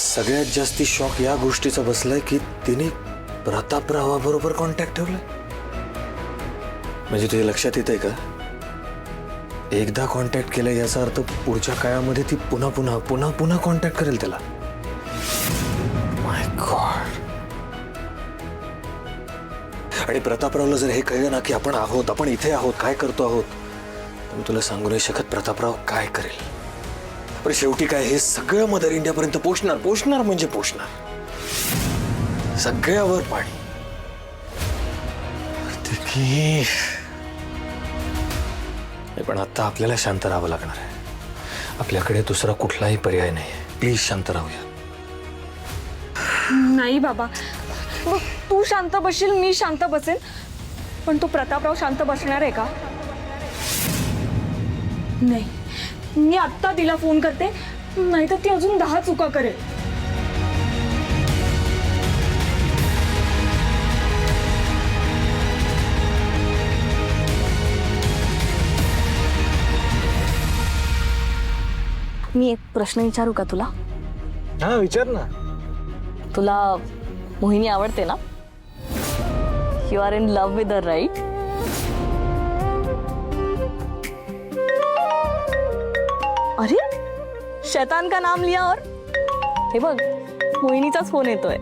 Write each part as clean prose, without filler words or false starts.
सगळ्यात जास्ती शॉक या गोष्टीचा बसलाय की तिने प्रतापरावाबरोबर कॉन्टॅक्ट ठेवलाय. म्हणजे तुझ्या लक्षात येतंय का, एकदा कॉन्टॅक्ट केलं याचा अर्थ पुढच्या काळामध्ये ती पुन्हा पुन्हा पुन्हा पुन्हा कॉन्टॅक्ट करेल त्याला. माय गॉड. आणि प्रतापरावला जर हे कळलं ना की आपण आहोत, आपण इथे आहोत, काय करतो आहोत, तर मी तुला सांगू नाही शकत प्रतापराव काय करेल. पण शेवटी काय, हे सगळं मदर इंडियापर्यंत पोहोचणार, पोहोचणार म्हणजे पोहोचणार. सगळ्यावर पाणी. पण आता आपल्याला शांत राहावं लागणार आहे. आपल्याकडे दुसरा कुठलाही पर्याय नाही. प्लीज शांत राहूया. नाही बाबा, तू शांत बसशील, मी शांत बसेन, पण तो प्रतापराव शांत बसणार आहे का? नाही, मी आत्ता तिला फोन करते, नाहीतर ती अजून 10 चुका करेल. मी एक प्रश्न विचारू का तुला? हा, विचार ना. तुला मोहिनी आवडते ना? You are in love with her, right? अरे, शैतान का नाम लिया और हे बघ, मोहिनीचाच फोन येतोय.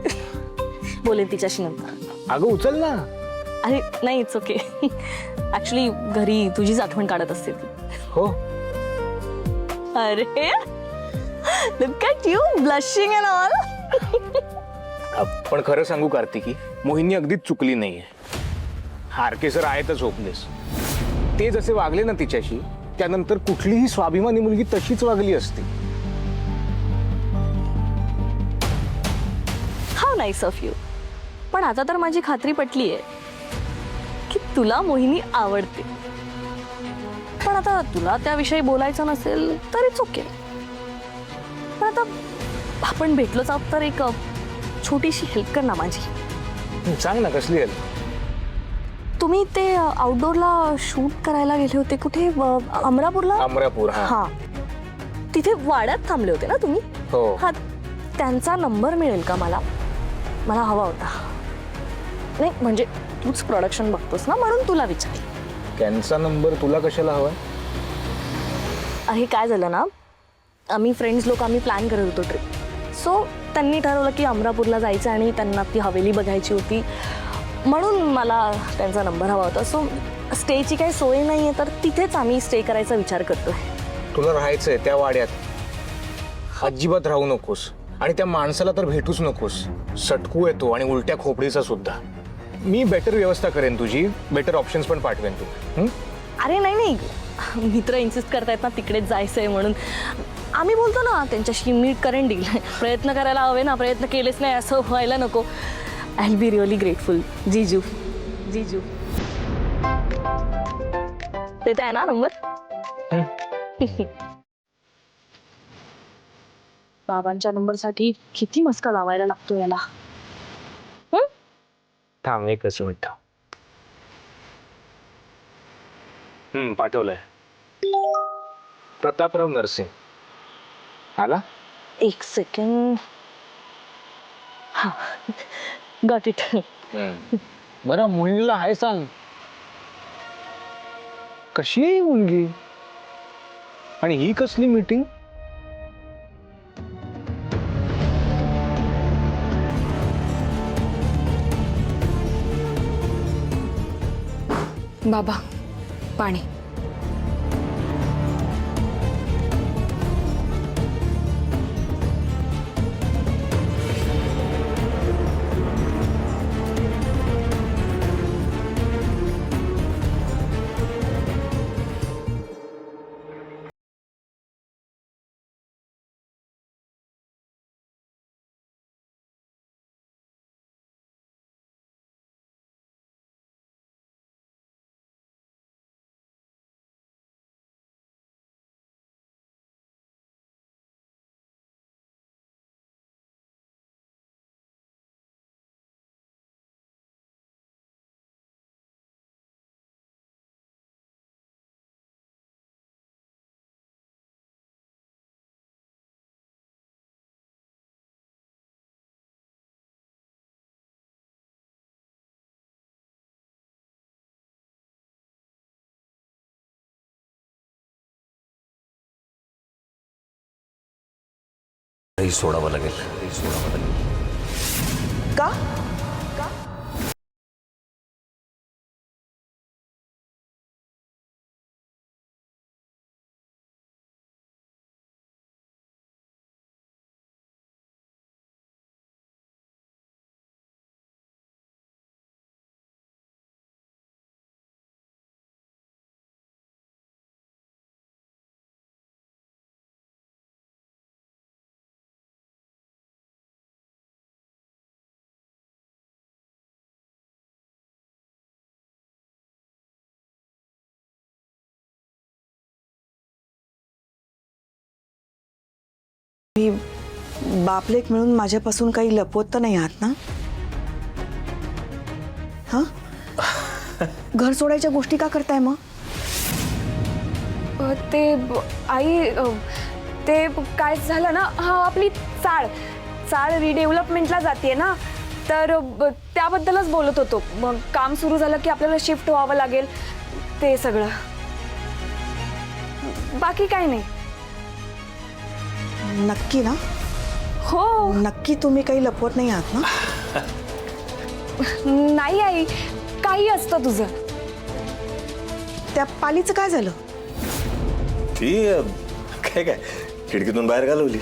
बोलेन तिच्याशी नंतर. अगं उचल ना. अरे नाही, इट्स ओके. ऍक्च्युली घरी तुझीच आठवण काढत असते ती. हो. अरे, look at you blushing and all. पण खरं सांगू कार्तिकी, मोहिनी अगदीच चुकली नाहीये. हारके सर आहेतच होपलेस. ते जसे वागले ना तिच्याशी, त्यानंतर कुठलीही स्वाभिमानी मुलगी तशीच वागली असती. How nice of you. पण आता तर माझी खात्री पटली आहे की तुला मोहिनी आवडते. पण आता तुला त्याविषयी बोलायचं नसेल तर इट्स ओके. पण आता आपण भेटलोच आहोत तर एक छोटीशी हेल्प कर ना माझी. सांग ना, कसली हेल्प? तुम्ही ते आउटडोअरला शूट करायला गेले होते, कुठे? अमरापूरला. अमरापूर. हा, तिथे वाड्यात थांबले होते ना तुम्ही? हो. हा, त्यांचा नंबर मिळेल का मला? मला हवा होता. नाही म्हणजे तूच प्रोडक्शन बघतोस ना, म्हणून तुला विचारलं. त्यांचा नंबर तुला कशाला हवाय? हे काय झालं ना, आम्ही फ्रेंड्स लोक आम्ही प्लॅन करत होतो ट्रिप. सो त्यांनी ठरवलं की अमरापूरला जायचं आणि त्यांना ती हवेली बघायची होती, म्हणून मला त्यांचा नंबर हवा होता. सो स्टेची काही सोय नाही आहे, तर तिथेच आम्ही स्टे करायचा विचार करतोय. तुला राहायचंय त्या वाड्यात? अजिबात राहू नकोस. आणि त्या माणसाला तर भेटूच नकोस. सटकू येतो आणि उलट्या खोपडीचा सुद्धा. मी बेटर व्यवस्था करेन तुझी, बेटर ऑप्शन्स पण पाठवेन तू. अरे नाही नाही, मित्र इन्सिस्ट करतायत ना तिकडेच जायचंय म्हणून. आम्ही बोलतो ना त्यांच्याशी, मीट करेन डील. प्रयत्न करायला हवे ना, प्रयत्न केलेच नाही असं व्हायला नको. I will be really grateful. जीजू जीजू देते आहे ना नंबर? बाबांच्या नंबरसाठी किती मस्का लावायला लागतो याला. थांब एकच मिनिट. पाठवलंय. प्रतापराव नरसिंग. आला? एक सेकंड. हा, गॉट इट. बरं, मुलीला हाय सांग. कशी आहे ही मुलगी? आणि ही कसली मीटिंग? बाबा, पाणी. घरी सोडावं लागेल. का? मी बापलेक मिळून माझ्यापासून काही लपवत तर नाही आहात ना? हा, घर सोडायच्या गोष्टी का करताय मग? आई ते काय झालं ना, आपली चाळ रिडेव्हलपमेंटला जाते ना, तर त्याबद्दलच बोलत होतो. मग काम सुरू झालं की आपल्याला शिफ्ट व्हावं लागेल, ते सगळं. बाकी काय नाही. नक्की ना? हो. नक्की तुम्ही काही लपवत नाही आहात ना? नाही आई, काही असतं तुझं. त्या पालीचं काय झालं? ती काय खिडकीतून बाहेर घालवली.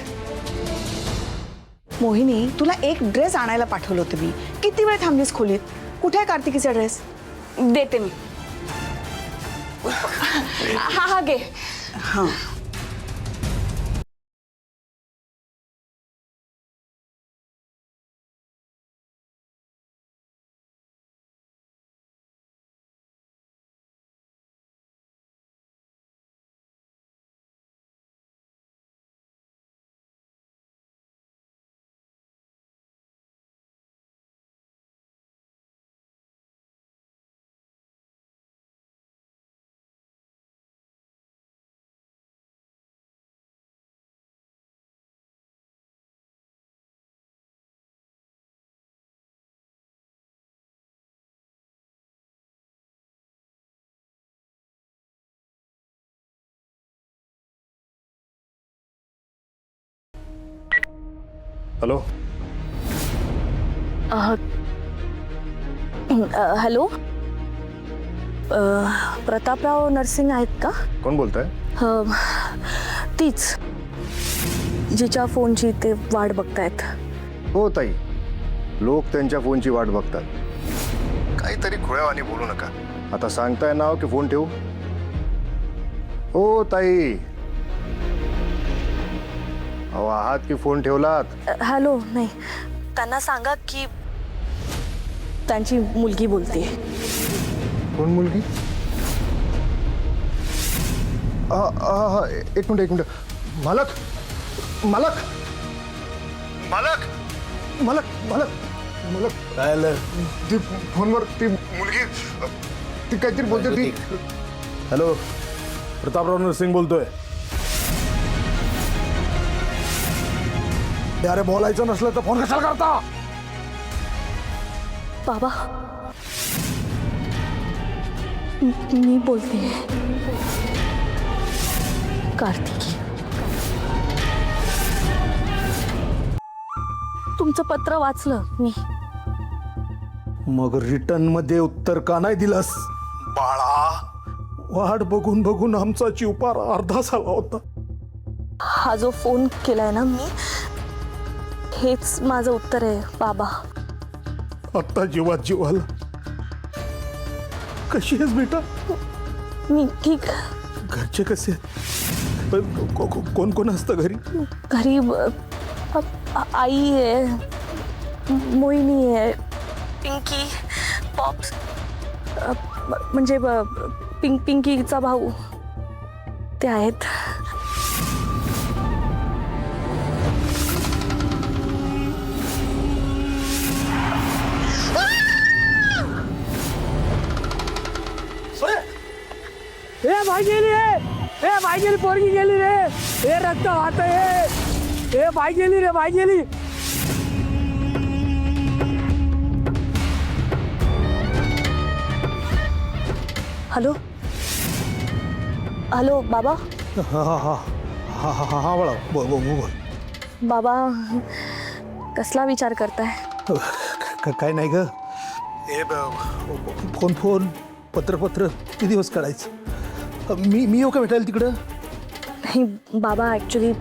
मोहिनी, तुला एक ड्रेस आणायला पाठवलं होतं मी. किती वेळ थांबलीस खोलीत? कुठे आहे कार्तिकीचा ड्रेस? देते मी. हा घे. हां. हॅलो. हॅलो, प्रतापराव नर्सिंग आहेत का? कोण बोलताय? तीच जिच्या फोनची ते वाट बघतायत. हो ताई, लोक त्यांच्या फोनची वाट बघतात. काहीतरी खुळ्यावानी बोलू नका. आता सांगताय नाव की फोन ठेवू? हो ताई, अहो आहात की फोन ठेवलात? हॅलो, नाही, त्यांना सांगा की त्यांची मुलगी बोलते. कोण मुलगी? एक मिनिट. मालक मालक मालक मालक मालक मालक काय आलं? ती फोनवर ती मुलगी ती काहीतरी बोलते. ती हॅलो, प्रतापराव नरसिंग बोलतोय. अरे बोलायचं नसलं तर फोन कशाला करता? बाबा, मी बोलते. कार्तिकी, तुमचं पत्र वाचलं मी. मग रिटर्न मध्ये उत्तर का नाही दिलंस? बाळा, वाट बघून बघून आमचा चिवपार अर्धा झाला होता. हा जो फोन केलाय ना मी, हेच माझं उत्तर आहे बाबा. आता जीवात जीव आला. कशी आहेस बेटा? मी ठीक. घरचे कसे आहेत? कोण कोण असतं घरी? घरी आई आहे, मोहिनी आहे, पिंकी, पॉप्स, म्हणजे पिंकीचा भाऊ, ते आहेत. भाई गेली रे, भाई गेली, पोरगी गेली रे, रक्त वाहत आहे. भाई गेली रे, भाई गेली. हॅलो हॅलो बाबा. हा हा हा हा हा हा बाळा, बोल बोल बोल. बाबा कसला विचार करताय? काय नाही ग, हे फोन फोन पत्र किती दिवस काढायचं? मी येऊ का भेटायला तिकडं? नाही बाबा, ॲक्च्युली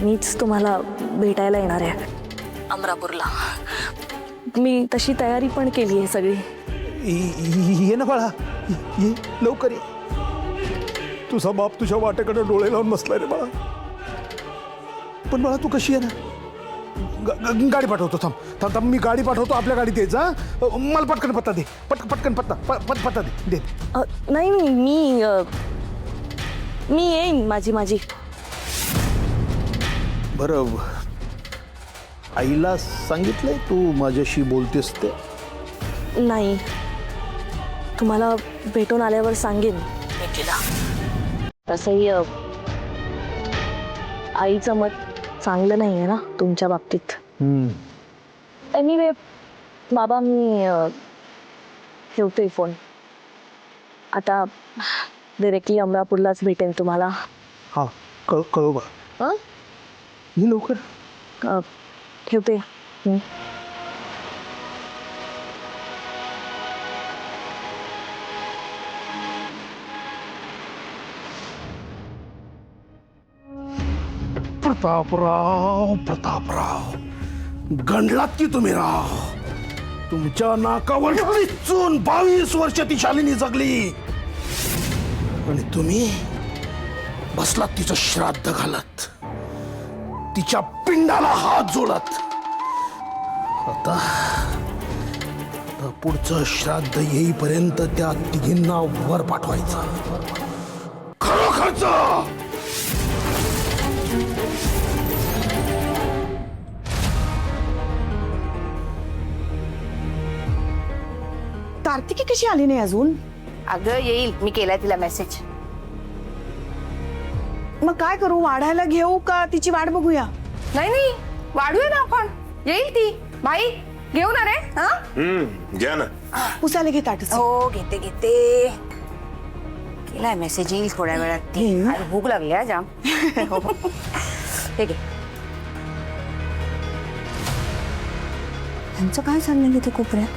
मीच तुम्हाला भेटायला येणार आहे अमरापूरला. मी तशी तयारी पण केली आहे सगळी. ये ना बाळा, ये लवकर ये. तुझा बाप तुझ्या वाटेकडे डोळे लावून बसलाय रे बाळा. पण बाळा तू कशी आहे ना? गाडी पाठवतो, थांब मी गाडी पाठवतो, आपल्या गाडीत यायचं. मला पटकन पत्ता दे, पटकन पत्ता दे. नाही मी येईन माझी. बरं, आईला सांगितलंय तू माझ्याशी बोलतेस ते? नाही, तुम्हाला भेटून आल्यावर सांगेन मी तिला. तसंही आईचं मत चांगलं नाही आहे ना तुमच्या बाबतीत. एनिवे बाबा, मी ठेवते फोन आता. डिरेक्टली अमरापूरलाच भेटेन तुम्हाला. हां, कळू बा. हां, ये लवकर. ठेवते. प्रतापराव गंडलात की तुम्ही राव. तुमच्या नाकावर चून 22 वर्ष ती शालिनी जगली आणि तुम्ही बसलात तिचं श्राद्ध घालत, तिच्या पिंडाला हात जोडत. आता पुढचं श्राद्ध येईपर्यंत त्या तिघींना वर पाठवायचं. खरोखरच कार्तिकी कशी आली नाही अजून? अगं येईल, मी केलाय तिला मेसेज. मग काय करू, वाढायला घेऊ का तिची वाट बघूया? नाही वाढूया ना आपण, येईल ती. बाई घेऊ ना रे? हा घ्या ना. पुसायला घे ताटच. हो घेते केलाय मेसेज, येईल थोड्या वेळात ती. अरे भूक लागली आहे जाम. हे घे. त्यांचं काय चाललंय तिथे कोपऱ्यात?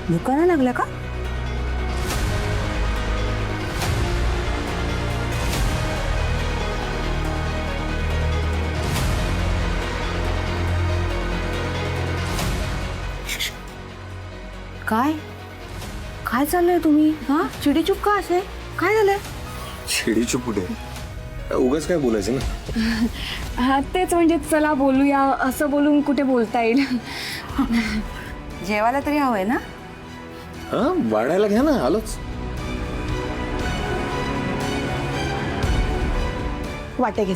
दुकाना लागला का? काय चाललंय तुम्ही? हा चिडीचूप का असे? काय झालंय? शिडीची पुढे उगाच काय बोलायचं ना. हा तेच, म्हणजे चला बोलूया असं बोलून कुठे बोलता येईल. जेवायला तरी हवंय ना? हा, वाढायला घ्या ना, आलोच. वाटे घे.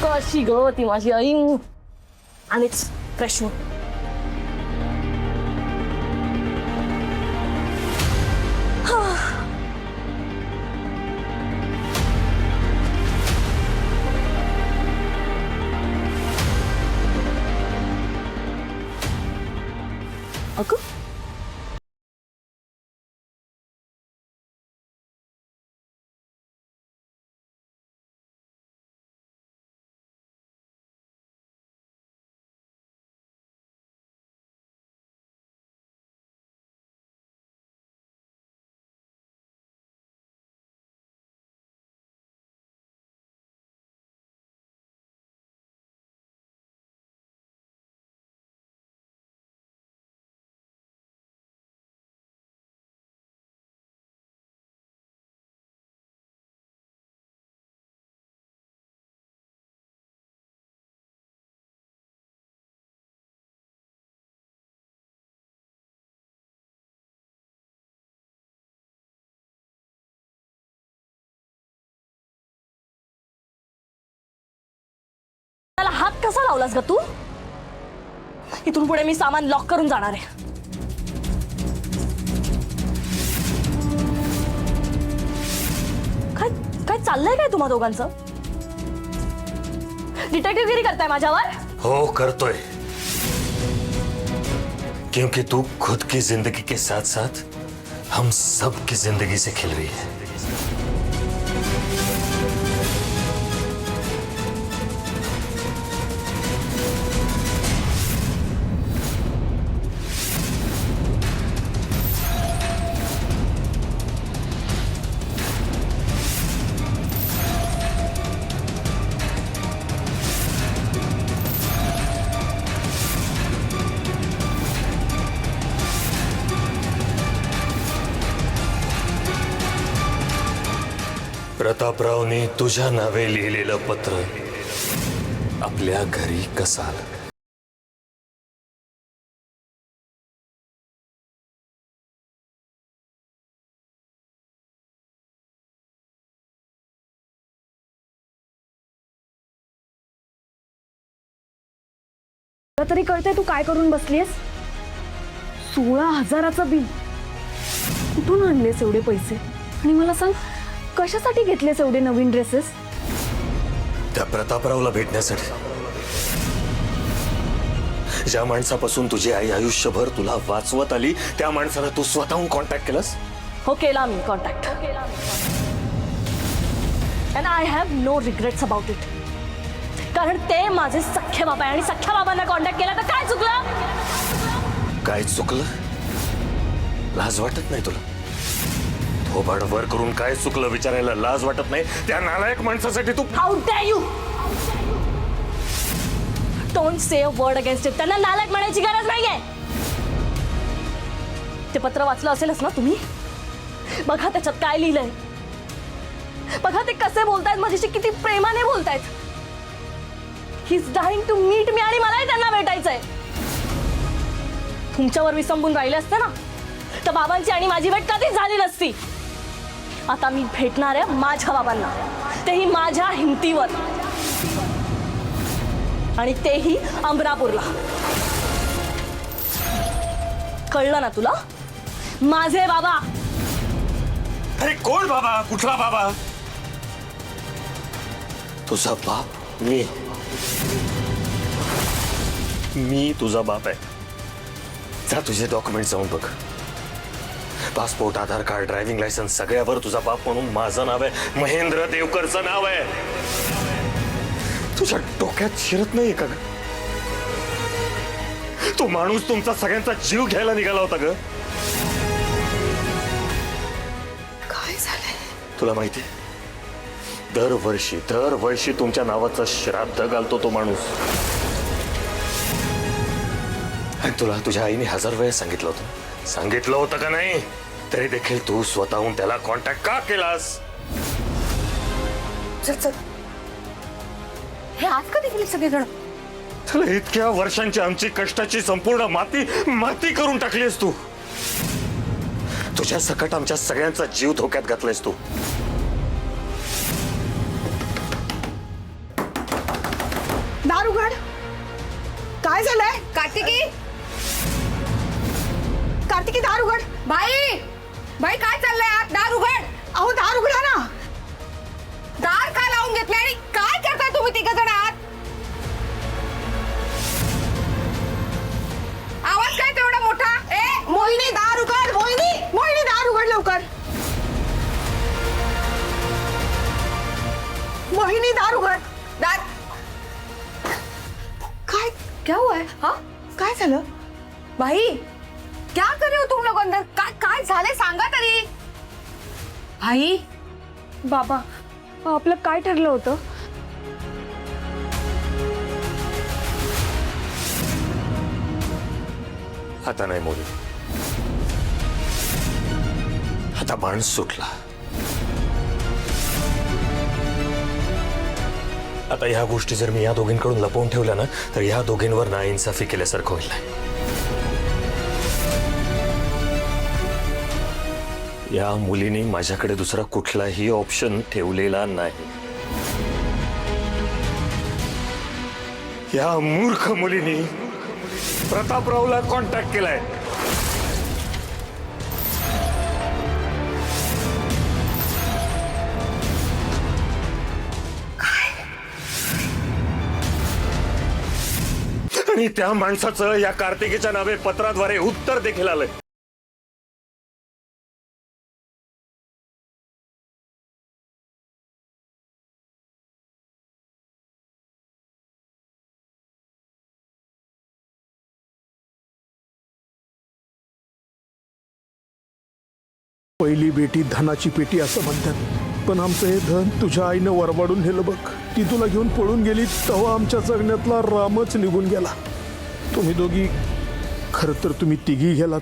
कशी ग ती माझी आई. आणिच फ्रेश हो. अगं कसा लावलास ग तू? इथून पुढे मी सामान लॉक करून जाणार आहे. काय काय चाललंय काय तुम्हा दोघांचं? डिटेक्टिव्हगिरी करताय माझ्यावर? हो करतोय, क्योंकि तू खुद की जिंदगी के साथ साथ हम सब की जिंदगी से खेल रही है. प्रतापरावने तुझ्या नावे लिहिलेलं पत्र आपल्या घरी कसं आलं? तुला तरी कळतंय तू काय करून बसलीस? 16,000चं बिल कुठून आणलेस एवढे पैसे? आणि मला सांग, कशासाठी घेतलेस एवढे नवीन ड्रेसेस? त्या प्रतापरावला भेटण्यासाठी. ज्या माणसापासून तुझी आई आयुष्यभर तुला वाचवत आली त्या माणसाला तू स्वतःहून कॉन्टॅक्ट केलास? हो, केला मी contact. And I have no regrets about it. कारण ते माझे सख्खे बाबा आहे आणि सख्ख्या बाबांना कॉन्टॅक्ट केला तर काय चुकलं? काय चुकलं? लाज वाटत नाही तुला? थोबाड वर करून काय चुकलं विचारायला लाज वाटत नाही? त्या नालायक माणसासाठी तू. How dare you! Don't say a word against it. त्यांना नालायक म्हणायची गरज नाहीये. ते पत्र वाचलं असेलच ना तुम्ही? बघा त्याच्यात काय लिहिलंय. बघा ते कसे बोलतायत माझ्याशी, किती प्रेमाने बोलतायत. He is dying to meet me आणि मलाही त्यांना भेटायचंय. तुमच्यावर विसंबून राहिले असते ना तर बाबांची आणि माझी भेट कधीच झाली नसती. आता मी भेटणार आहे माझ्या बाबांना, तेही माझ्या हिमतीवर, आणि तेही अमरापूरला. कळलं ना तुला? माझे बाबा. अरे कोण बाबा? कुठला बाबा? तुझा बाप मी तुझा बाप आहे. जा तुझे डॉक्युमेंट जाऊन बघ. पासपोर्ट, आधार कार्ड, ड्रायव्हिंग लायसन्स सगळ्यावर तुझा बाप म्हणून माझं नाव आहे. महेंद्र देवकरचं नाव आहे. तुझ्या डोक्यात शिरत नाहीये का ग? तो माणूस तुमचा सगळ्यांचा जीव घ्यायला निघाला होता ग. काय झालंय? तुला माहिती, दरवर्षी तुमच्या नावाचं श्राद्ध घालतो तो माणूस. आणि तुला तुझ्या आईने 1000 वेळा सांगितलं होतं का नाही? तरी देखील तू स्वतःहून त्याला कॉन्टॅक्ट का केलास? चल हे आज कधी गेले सगळेजण? तुला इतक्या वर्षांची आमची कष्टाची संपूर्ण माती करून टाकलीस तू. तुझ्या सकट आमच्या सगळ्यांचा जीव धोक्यात घातलायस तू. दार उघड. काय झालंय? कार्तिकी, कार्तिकी दार उघड. बाई बाई काय चाललंय आत? दार उघड. अहो दार उघडा ना. दार का लावून घेतलंय आणि काय करताय तुम्ही तिघ जण आत? आवाज काय तेवढा मोठा? मोहिनी दार उघड. मोहिनी दार उघड लवकर. मोहिनी दार उघड. दार काय क्या हुआ है? हाँ काय झालं? भाई क्या कर रहे हो तुम लोग अंदर? काय काय झाले सांगा तरी. भाई बाबा, आपलं काय ठरलं होतं? आता नाही मोदी, आता बाण सुटला. आता ह्या गोष्टी जर मी या दोघींकडून लपवून ठेवल्या ना तर ह्या दोघींवर नाइंसाफी केल्यासारखं होईल. या मुलीने माझ्याकडे दुसरा कुठलाही ऑप्शन ठेवलेला नाही. या मूर्ख मुलीने प्रतापरावला कॉन्टॅक्ट केलाय. आणि त्या माणसाचं या कार्तिकीच्या नावे पत्राद्वारे उत्तर देखील आलंय. पहिली बेटी धनाची पेटी असं म्हणतात, पण आमचं हे धन तुझ्या आईनं वरबाडून नेलं बघ. ती तुला घेऊन पळून गेली तेव्हा आमच्या जगण्यातला रामच निघून गेला. तुम्ही दोघी, खरं तर तुम्ही तिघी गेलात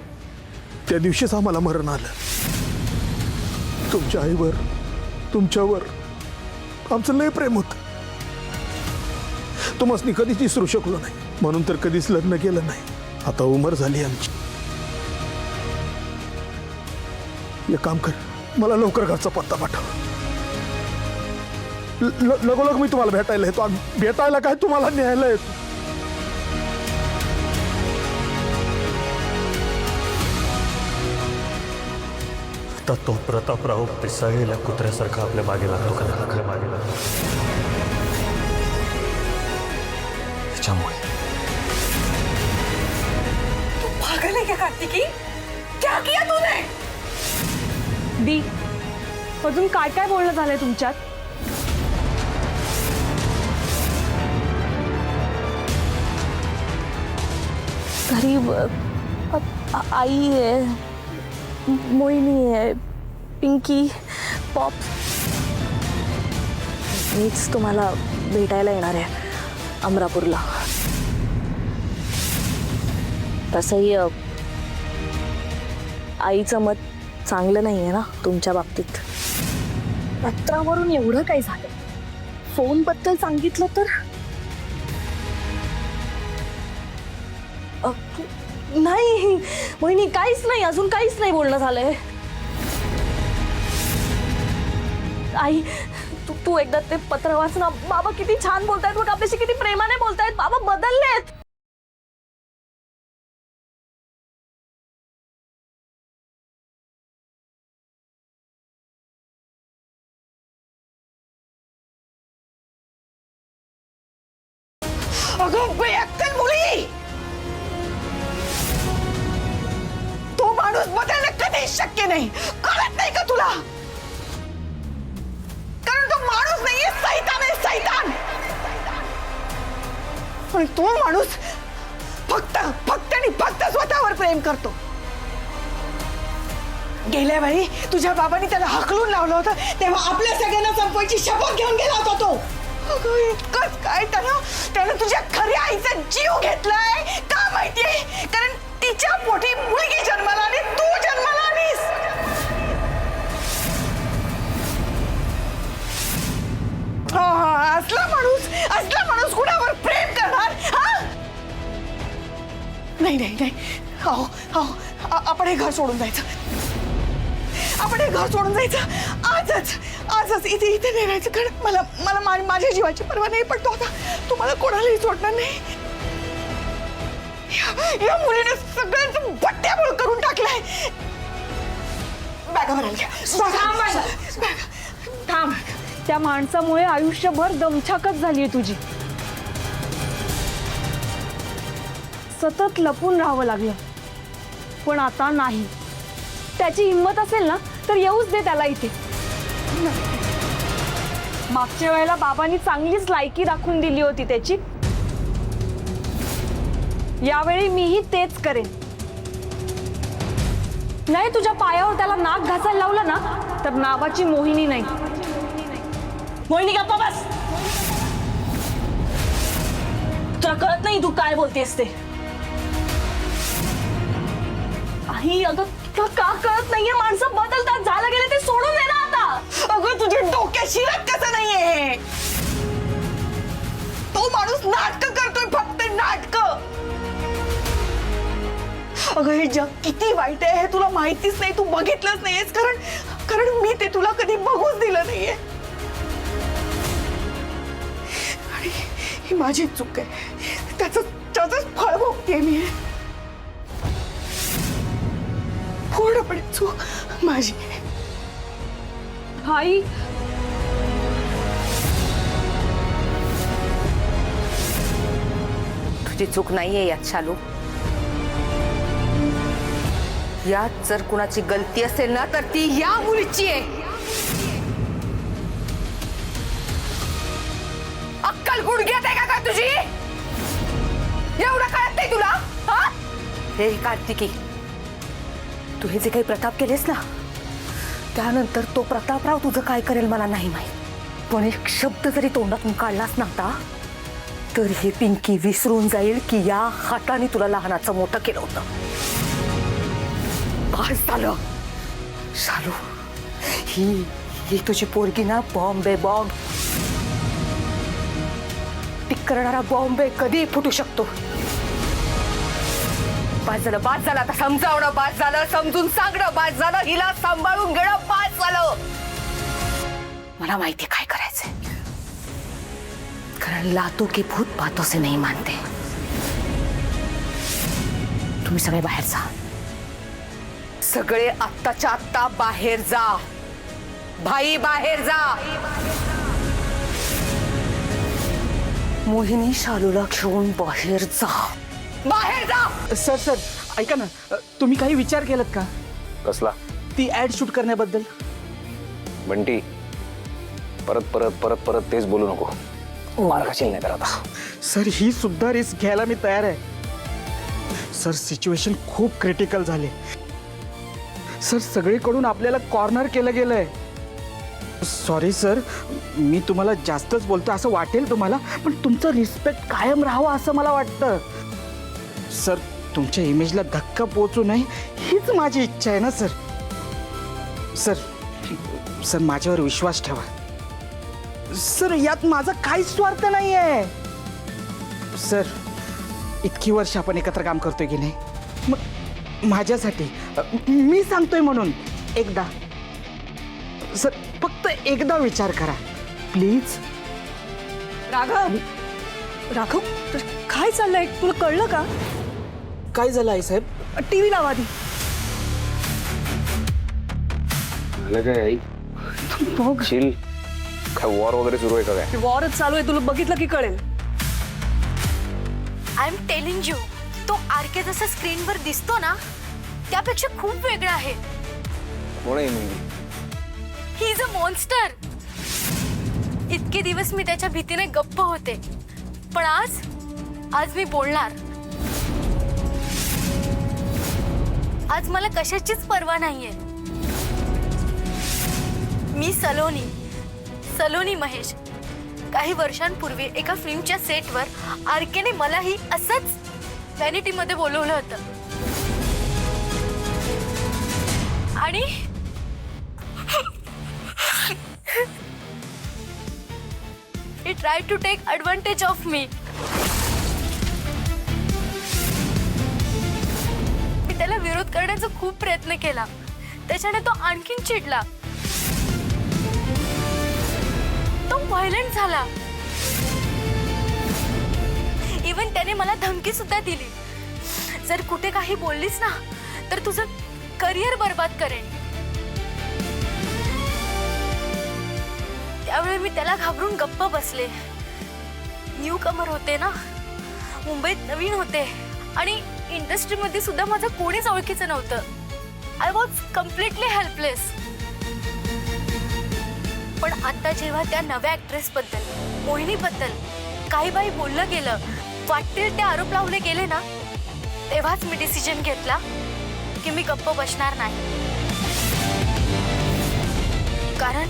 त्या दिवशीच आम्हाला मरण आलं. तुमच्या आईवर, तुमच्यावर आमचं लय प्रेम होतं. तुम्हाला कधीच विसरू शकलो नाही, म्हणून तर कधीच लग्न केलं नाही. आता उमर झाली आमची. एक काम कर, मला लवकर घरचा पत्ता पाठव. लगोलग मी तुम्हाला भेटायला येतो. भेटायला काय, तुम्हाला न्यायला येतो. आता तो प्रतापराव पिसाळलेल्या कुत्र्यासारखा आपल्या मागे लागतो का? आपल्या मागे लागतो त्याच्यामुळे. तू पागल है क्या कार्तिकी? क्या किया तूने? दी, अजून काय काय बोलणं झालंय तुमच्यात? घरी आई आहे, मोहिनी आहे, पिंकी, पॉप. मीच तुम्हाला भेटायला येणार आहे अमरापूरला. तसंही आईचं मत चांगलं नाही आहे ना तुमच्या बाबतीत. पत्रावरून एवढं काय झालं, फोन बद्दल सांगितलं तर नाही मोहिनी, काहीच नाही, अजून काहीच नाही बोलणं झालंय. आई, तू एकदा ते पत्र वाच ना. बाबा किती छान बोलतायत बघ, आपल्याशी किती प्रेमाने बोलतायत. बाबा बदललेत. अगं बेअक्कल मुली, तो माणूस बदलणं कधीच शक्य नाही. कळत नाही का तुला? कारण तो माणूस नाहीये, सैतान आहे, सैतान. आणि तो माणूस फक्त आणि फक्त स्वतःवर प्रेम करतो. गेल्या वेळी तुझ्या बाबांनी त्याला हकलून लावलं होतं तेव्हा आपल्या सगळ्यांना संपवायची शपथ घेऊन गेला होता तो. अगं इतकंच काय, त्यानं तुझ्या खऱ्या आईचा जीव घेतलाय का माहितीये? कारण तिच्या पोटी मुलगी जन्माला आणि तू जन्माला आलीस. असला माणूस कुणावर प्रेम करणार? नाही. आपण हे घर सोडून जायचं. आजच इथे नाही राहायचं. कारण मला माझ्या जीवाची पर्वा नाही, पण तो आता तुम्हाला कोणालाही सोडणार नाही. या मुलीने सगळ्यांचं बट्ट्याबोळ करून टाकलाय. बॅगा भरायला घ्या. थांब. त्या माणसामुळे आयुष्यभर दमछाकच झालीये तुझी. सतत लपून राहावं लागलं, पण आता नाही. त्याची हिंमत असेल ना तर येऊच दे त्याला इथे. मागच्या वेळेला बाबांनी चांगलीच लायकी दाखवून दिली होती त्याची. यावेळी मीही तेच करेन. नाही तुझ्या पायावर त्याला नाक घासायला लावलं ना तर नावाची मोहिनी नाही. मोहिनी गप्पा बस. तुला कळत नाही तू काय बोलतेस ते? आई, अगं का कळत नाहीये? माणसं बदलतात, झालं गेलं ते सोडून दे ना आता. अगं तुझ्या डोक्यात शिरत कसं नाहीये? तो माणूस नाटक करतोय, फक्त नाटक. अगं हे जग किती वाईट आहे हे तुला माहितीच नाही, तू बघितलंच नाहीयेस. कारण मी ते तुला कधी बघूच दिलं नाहीये. आणि ही माझी चूक आहे. त्याच फळ भोगते मी. पूर्णपणे चूक माझी. आई तुझी चूक नाहीये यात शालू. यात जर कुणाची गलती असेल ना तर ती या मुलीची आहे. अक्कल गुडघ्यात आहे का तुझी? एवढं कळत नाही तुला? हा? हे कार्तिकी, तू हे जे काही प्रताप केलेस ना, त्यानंतर तो प्रतापराव तुझं काय करेल मला नाही माहित, पण एक शब्द जरी तोंडातून काढलास नव्हता तर ही पिंकी विसरून जाईल की या हाताने तुला लहानाचं मोठं केलं होतं. बस झालं शालू. ही तुझी पोरगी ना बॉम्ब आहे, बॉम्ब. टिक करणारा बॉम्ब आहे, कधी फुटू शकतो. बाद झालं आता समजावणं, बाद झालं समजून सांगणं, बाद झालं हिला सांभाळून घेणं, बाद झालं. मला माहिती काय करायचंय, कारण लातो की भूत बातों से नहीं मानते. तुम्ही सगळे बाहेर जा, सगळे आत्ताच्या आत्ता बाहेर जा. भाई बाहेर जा. मोहिनी शालूला घेऊन बाहेर जा, बाहेर जा. सर ऐका ना, तुम्ही काही विचार केलात का कसला? ती ऍड शूट करण्याबद्दल? बंटी, परत परत परत परत तेच बोलू नको. मार खाशील नाही तर आता. सर ही सुद्धा रिस्क घ्यायला मी तयार आहे. सर सिच्युएशन खूप क्रिटिकल झाले. सर सगळीकडून आपल्याला कॉर्नर केलं गेलंय. सॉरी सर, मी तुम्हाला जास्तच बोलतो असं वाटेल तुम्हाला, पण तुमचं रिस्पेक्ट कायम राहावं असं मला वाटतं. सर तुमच्या इमेजला धक्का पोहोचू नये हीच माझी इच्छा आहे ना सर. सर माझ्यावर विश्वास ठेवा. सर यात माझा काहीच स्वार्थ नाही आहे. सर इतकी वर्ष आपण एकत्र काम करतोय की नाही, मग माझ्यासाठी मी सांगतोय म्हणून एकदा, सर फक्त एकदा विचार करा प्लीज. राघव, काय चाललंय तुला कळलं का? काय झालं आई साहेब? टीव्ही लावा आधी. बघ चिल. काय वॉर वगैरे सुरू आहे का काय? वॉरच चालू आहे, तुला बघितलं की कळेल. आय एम टेलिंग यू, तो आरके जसा स्क्रीनवर दिसतो ना त्यापेक्षा खूप वेगळा आहे. कोण आहे मुलगी? He is a monster. इतके दिवस मी त्याच्या भीतीने गप्प होते, पण आज मी बोलणार. आज मला कशाचीच पर्वा नाहीये. मी सलोनी महेश. काही वर्षांपूर्वी एका फिल्मच्या सेटवर आरकेने मलाही असंच व्हॅनिटीमध्ये बोलवलं होतं आणि he tried to take advantage of me. मी त्याला विरोध करण्याचा खूप प्रयत्न केला, त्याच्याने तो आणखीन चिडला, तो व्हायलेंट झाला. इवन त्याने मला धमकी सुद्धा दिली, जर कुठे काही बोललीस ना तर तुझं करिअर बर्बाद करेन. त्यावेळी मी त्याला घाबरून गप्प बसले. न्यू कमर होते ना, मुंबईत नवीन होते आणि इंडस्ट्रीमध्ये सुद्धा माझं कोणीच ओळखीचं नव्हतं. I was completely helpless. पण आता जेव्हा त्या नव्या ऍक्ट्रेस बद्दल, मोहिनी बद्दल काही बाई बोललं गेलं, वाटतील ते आरोप लावले गेले ना, तेव्हाच मी डिसिजन घेतला की मी गप्प बसणार नाही. कारण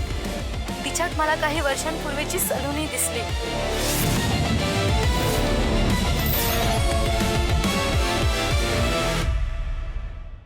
तिच्यात मला काही वर्षांपूर्वीची सलोनी दिसली.